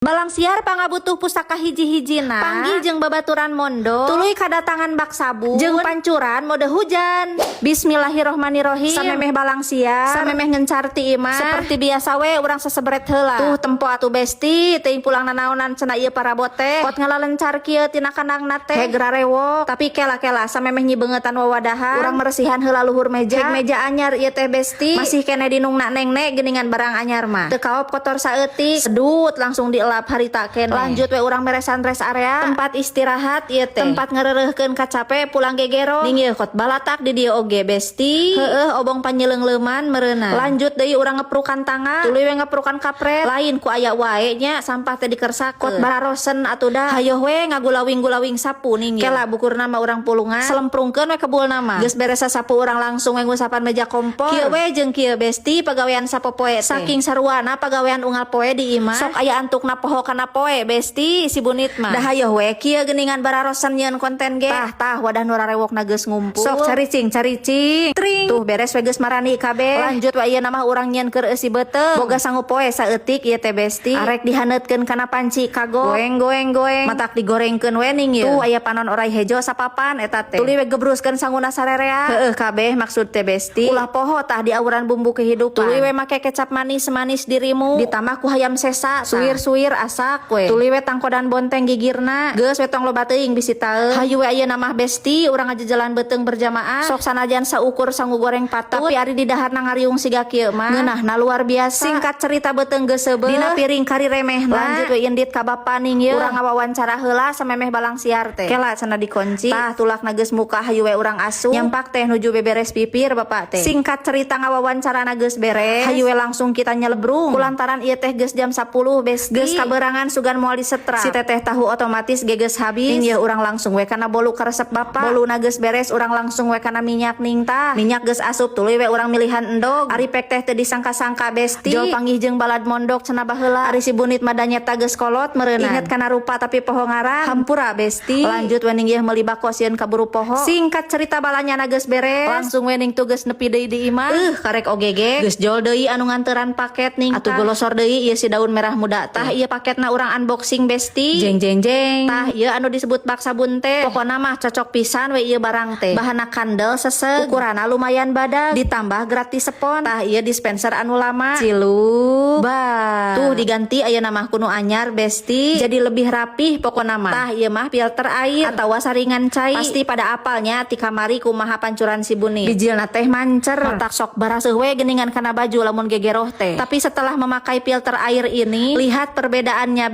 Balang siar pangabutuh pusaka hiji-hijina panggih jeung babaturan mondo tuluy kadatangan bak sabun jeung pancuran mode hujan. Bismillahirrohmanirrohim. Samemeh balang siar samemeh ngencar ti imah seperti biasa we urang sesebret heula. Tuh tempo atuh besti teuing pulang nanaonan cenah ieu parabot teh pot ngalalencar kieu tina kandangna teh hegra rewok tapi kela-kela samemeh nyibeungetan wawadahan urang meresihan heula luhur meja meja anyar ieu teh besti masih kene dinungna neng-neng geuningan barang anyar mah teu kaop kotor saeutik sedut langsung dielap harita kene. Lanjut we urang meresan rest area tempat istirahat ieu teh tempat ngereureuhkeun kacape pulang gegero ning ieu kot balatak di dieu oge besti heueuh obong panyeleung-leuman meureunna. Lanjut deui urang ngeprukan tangga tuluy we ngeprukan kapret lain ku aya wae nya sampah teh dikersakeun kot bararosen atuh dah hayo we ngagulawing-gulawing sapu ning ieu kela bukurna mah urang pulungan selemprungkeun we kebulna mah geus beres sasapu urang langsung we ngusapan meja kompor kieu we jeung kieu besti pagawean sapopoe teh saking saruana pagawean unggal poe di imah sok aya antukna poho kana poe besti si bunit mah dah hayo we kieu geuningan bararosan nyeun konten ge tah wadah nu rarewokna geus ngumpul sok caricing tring tuh beres we geus marani kabeh. Lanjut we ieu mah urang nyieun keur eusi beuteung boga sangu poe saeutik ieu teh besti arek dihaneutkeun kana panci kago goeng matak digorengkeun we ning ieu tuh aya panon orai hejo sapapan eta teh tuluy we gebruskeun sanguna sarerea heueuh kabeh maksud teh besti ulah poho tah di awuran bumbu kehidupan tuluy we make kecap manis dirimu ditambah ku hayam sesa suwir asak we tuluy we tangkodan bonteng gigirna geus we tong loba teuing bisi taeu hayu we ayeuna mah besti urang ngajajalan beuteung berjamaah sok sanajan saukur sangu goreng patut tapi ari di daharna ngariung siga kieu mah ngeunahna luar biasa. Singkat cerita beuteung geus seubeuh dina piring kari remehna lanjut we indit ka bapa ning ieu urang ngawawancara heula samemeh balang siar teh kela cenah dikunci tah tulakna geus muka hayu we urang asuh nyampak teh nuju beberes pipir bapak teh. Singkat cerita ngawawancarana geus beres hayu we langsung kita nyelebrung kulantaran ieu teh geus jam 10 besti geus kaberangan sugan moal disetrap si teteh tahu otomatis geus habis ning ieu urang langsung we kana bolu karesep bapa boluna geus beres urang langsung we kana minyak ning tah minyak geus asup tuluy we urang milihan endog ari pek teh teu disangka-sangka besti jol panggih jeung balad mondok cenah baheula ari si bunit mah nyeta geus kolot meureunna inget kana rupa tapi poho ngaran hampura besti. Lanjut we ning ieu meuli bako sieun kaburu poho. Singkat cerita balanyana geus beres langsung we ning tugas nepi deui di imah karek ogege geus jol deui anu nganteuran paket ning atuh golosor deui ieu si daun merah muda tah ieu paketna urang unboxing besti jeng tah ieu anu disebut bak sabun teh pokona mah cocok pisan we ieu barang teh bahanna kandel seseg ukuranna lumayan badag ditambah gratis spon tah ieu dispenser anu lama cilu bah tuh diganti ayeuna mah kuno anyar besti jadi lebih rapih pokona mah tah ieu mah filter air atawa saringan cai pasti pada apalnya ti kamari kumaha pancuran si bunit bijilna teh mancer otak sok baraseuh we geuningan kana baju lamun gegeroh teh tapi setelah memakai filter air ini lihat perbedaannya